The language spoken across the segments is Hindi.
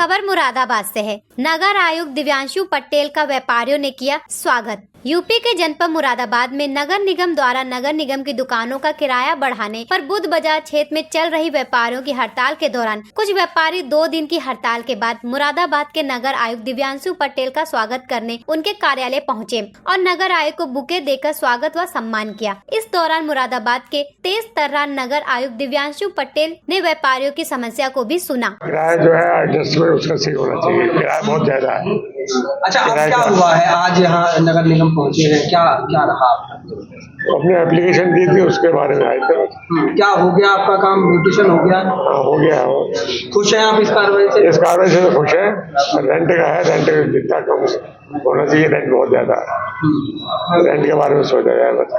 खबर मुरादाबाद से है। नगर आयुक्त दिव्यांशु पटेल का व्यापारियों ने किया स्वागत। यूपी के जनपद मुरादाबाद में नगर निगम द्वारा नगर निगम की दुकानों का किराया बढ़ाने पर बुध बाजार क्षेत्र में चल रही व्यापारियों की हड़ताल के दौरान कुछ व्यापारी 2 दिन की हड़ताल के बाद मुरादाबाद के नगर आयुक्त दिव्यांशु पटेल का स्वागत करने उनके कार्यालय पहुंचे और नगर आयुक्त को बुके देकर स्वागत व सम्मान किया। इस दौरान मुरादाबाद के तेज तर्रार नगर आयुक्त दिव्यांशु पटेल ने व्यापारियों की समस्या को भी सुना। किराया जो है एडजस्टमेंट उसका सही होना चाहिए, किराया बहुत ज्यादा है। अच्छा, अब क्या हुआ है? आज यहाँ नगर निगम पहुँचे हैं, क्या क्या रहा? अपनी एप्लीकेशन दी थी, उसके बारे में आए थे। क्या हो गया आपका काम? म्यूटेशन हो गया? हाँ, हो गया। खुश हैं आप इस कार्रवाई से? इस कार्रवाई से तो खुश है। रेंट का है, रेंट का जितना कम होना चाहिए, रेंट बहुत ज्यादा है। रेंट के बारे में सोचा जाए बस।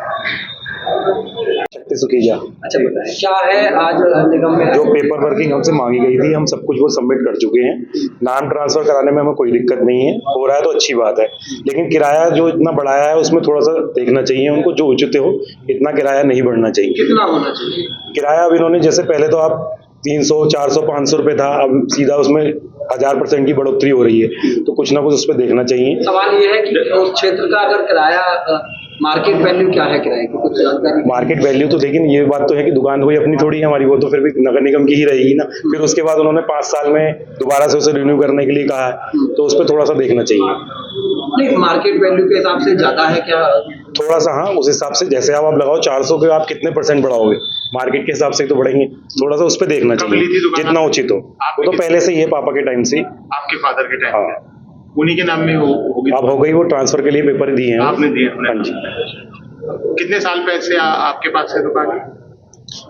शक्ति सुखीजा। अच्छा बताएं, क्या है आज निगम में? जो पेपर वर्किंग हमसे मांगी गई थी, हम सब कुछ वो सबमिट कर चुके हैं। नाम ट्रांसफर कराने में हमें कोई दिक्कत नहीं है, हो रहा है तो अच्छी बात है। लेकिन किराया जो इतना बढ़ाया है उसमें थोड़ा सा देखना चाहिए उनको, जो उचित हो इतना किराया नहीं बढ़ना चाहिए। कितना होना चाहिए किराया? अब इन्होंने जैसे पहले तो आप 300, 400, 500 रुपए था, अब सीधा उसमें 1000% की बढ़ोतरी हो रही है, तो कुछ ना कुछ उस पर देखना चाहिए। सवाल ये है कि उस क्षेत्र का अगर किराया मार्केट वैल्यू क्या है किराए की, कुछ जानकारी? मार्केट वैल्यू तो, लेकिन ये बात तो है कि दुकान कोई अपनी थोड़ी है हमारी, वो तो फिर भी नगर निगम की ही रहेगी ना। फिर उसके बाद उन्होंने 5 साल में दोबारा से उसे रिन्यू करने के लिए कहा है, तो उस पर थोड़ा सा देखना चाहिए। नहीं, मार्केट वैल्यू के हिसाब से ज्यादा है क्या? थोड़ा सा हाँ, उस हिसाब से जैसे आप लगाओ 400 के, आप कितने % बढ़ाओगे? मार्केट के हिसाब से तो बढ़ेंगे, थोड़ा सा उस पर देखना चाहिए जितना उचित हो। वो तो पहले से ही है, पापा के टाइम से, आपके फादर के टाइम हाँ, उन्हीं के नाम में होगी। अब हो गई, वो ट्रांसफर के लिए पेपर दिए हैं आपने दिए? हाँ जी। कितने साल पहले आपके पास है दुकान?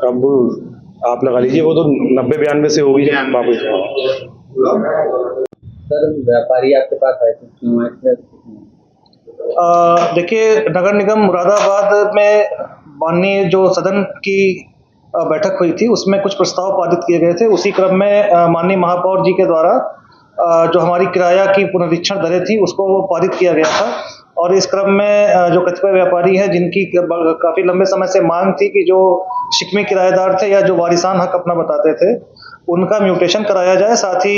अब आप लगा लीजिए, वो तो 90-92 से होगी वापस। सर, व्यापारी आपके पास आए थे, क्यों आए थे? देखिए, नगर निगम मुरादाबाद में माननीय जो सदन की बैठक हुई थी, उसमें कुछ प्रस्ताव पारित किए गए थे। उसी क्रम में माननीय महापौर जी के द्वारा जो हमारी किराया की पुनरीक्षण दरें थी, उसको पारित किया गया था। और इस क्रम में जो कतिपय व्यापारी हैं जिनकी काफ़ी लंबे समय से मांग थी कि जो शिकमी किराएदार थे या जो वारिसान हक अपना बताते थे, उनका म्यूटेशन कराया जाए, साथ ही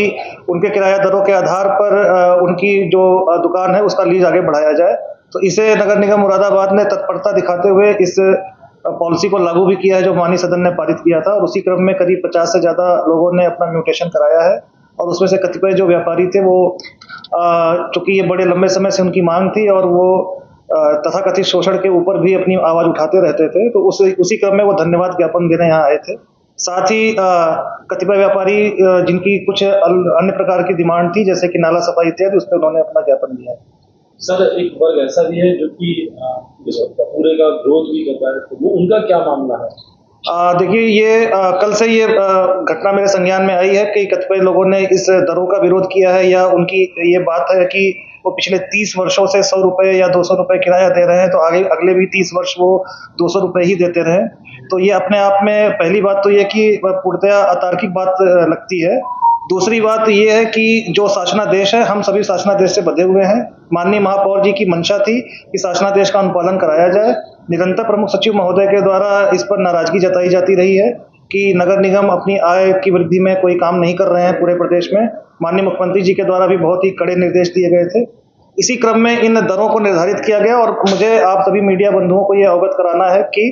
उनके किराया दरों के आधार पर उनकी जो दुकान है उसका लीज आगे बढ़ाया जाए। तो इसे नगर निगम मुरादाबाद ने तत्परता दिखाते हुए इस पॉलिसी को लागू भी किया है, जो माननीय सदन ने पारित किया था। और उसी क्रम में करीब 50 से ज़्यादा लोगों ने अपना म्यूटेशन कराया है। और उसमें से कतिपय जो व्यापारी थे वो चूँकि ये बड़े लंबे समय से उनकी मांग थी और वो तथाकथित शोषण के ऊपर भी अपनी आवाज़ उठाते रहते थे, तो उसी क्रम में वो धन्यवाद ज्ञापन देने यहाँ आए थे। साथ ही कतिपय व्यापारी जिनकी कुछ अन्य प्रकार की डिमांड थी, जैसे कि नाला सफाई इत्यादि, उस पर उन्होंने अपना ज्ञापन दिया है। सर, एक वर्ग ऐसा भी है जो कि पूरे का विरोध भी करता है, तो वो उनका क्या मामला है? देखिए, ये कल से ये घटना मेरे संज्ञान में आई है कि कतिपय लोगों ने इस दरों का विरोध किया है, या उनकी ये बात है कि वो पिछले 30 वर्षों से 100 रुपये या 200 रुपये किराया दे रहे हैं, तो आगे अगले भी 30 वर्ष वो 200 रुपये ही देते रहे। तो ये अपने आप में पहली बात तो ये कि पूर्णतया अतार्किक बात लगती है। दूसरी बात ये है कि जो शासनादेश है, हम सभी शासनादेश से बंधे हुए हैं। माननीय महापौर जी की मंशा थी कि शासनादेश का अनुपालन कराया जाए। निरंतर प्रमुख सचिव महोदय के द्वारा इस पर नाराजगी जताई जाती रही है कि नगर निगम अपनी आय की वृद्धि में कोई काम नहीं कर रहे हैं पूरे प्रदेश में। माननीय मुख्यमंत्री जी के द्वारा भी बहुत ही कड़े निर्देश दिए गए थे। इसी क्रम में इन दरों को निर्धारित किया गया और मुझे आप सभी मीडिया बंधुओं को ये अवगत कराना है कि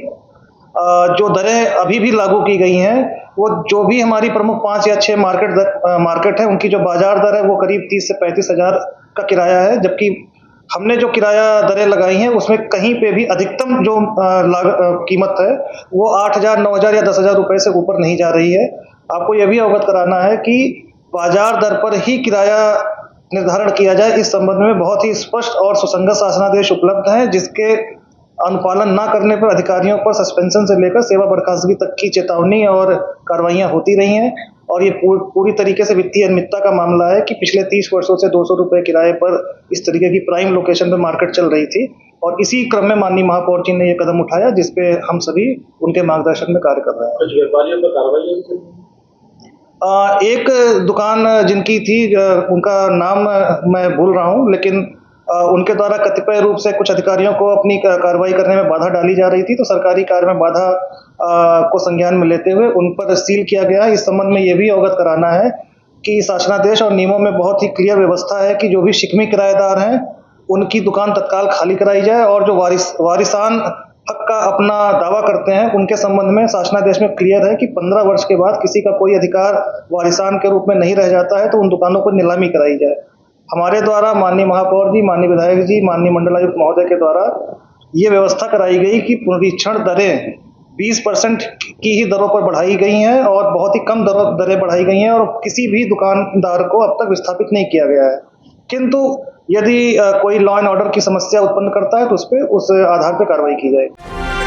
जो दरें अभी भी लागू की गई हैं, वो जो भी हमारी प्रमुख 5 या 6 मार्केट है, उनकी जो बाजार दर है वो करीब 30 से 35 हज़ार का किराया है। जबकि हमने जो किराया दरें लगाई हैं उसमें कहीं पे भी अधिकतम जो कीमत है वो 8,000, 9,000 या 10,000 रुपये से ऊपर नहीं जा रही है। आपको यह भी अवगत कराना है कि बाजार दर पर ही किराया निर्धारण किया जाए, इस संबंध में बहुत ही स्पष्ट और सुसंगत शासनादेश उपलब्ध हैं, जिसके अनुपालन न करने पर अधिकारियों पर सस्पेंशन से लेकर सेवा बर्खास्तगी तक की चेतावनी और कार्रवाइयां होती रही हैं। और ये पूरी तरीके से वित्तीय अनियमितता का मामला है कि पिछले 30 वर्षों से 200 रुपये किराए पर इस तरीके की प्राइम लोकेशन पर मार्केट चल रही थी। और इसी क्रम में माननीय महापौर जी ने ये कदम उठाया, जिसपे हम सभी उनके मार्गदर्शन में कार्य कर रहे हैं। कुछ व्यापारियों पर कार्रवाई? एक दुकान जिनकी थी, उनका नाम मैं भूल रहा हूँ, लेकिन उनके द्वारा कतिपय रूप से कुछ अधिकारियों को अपनी कार्रवाई करने में बाधा डाली जा रही थी, तो सरकारी कार्य में बाधा को संज्ञान में लेते हुए उन पर सील किया गया है। इस संबंध में ये भी अवगत कराना है कि शासनादेश और नियमों में बहुत ही क्लियर व्यवस्था है कि जो भी शिकमी किराएदार हैं उनकी दुकान तत्काल खाली कराई जाए, और जो वारिसान हक का अपना दावा करते हैं उनके संबंध में शासनादेश में क्लियर है कि 15 वर्ष के बाद किसी का कोई अधिकार वारिसान के रूप में नहीं रह जाता है तो उन दुकानों को नीलामी कराई जाए। हमारे द्वारा माननीय महापौर जी, माननीय विधायक जी, माननीय मंडलायुक्त महोदय के द्वारा ये व्यवस्था कराई गई कि पुनरीक्षण दरें 20% की ही दरों पर बढ़ाई गई हैं और बहुत ही कम दरें बढ़ाई गई हैं और किसी भी दुकानदार को अब तक विस्थापित नहीं किया गया है। किंतु यदि कोई लॉ एंड ऑर्डर की समस्या उत्पन्न करता है तो उस आधार पर कार्रवाई की जाएगी।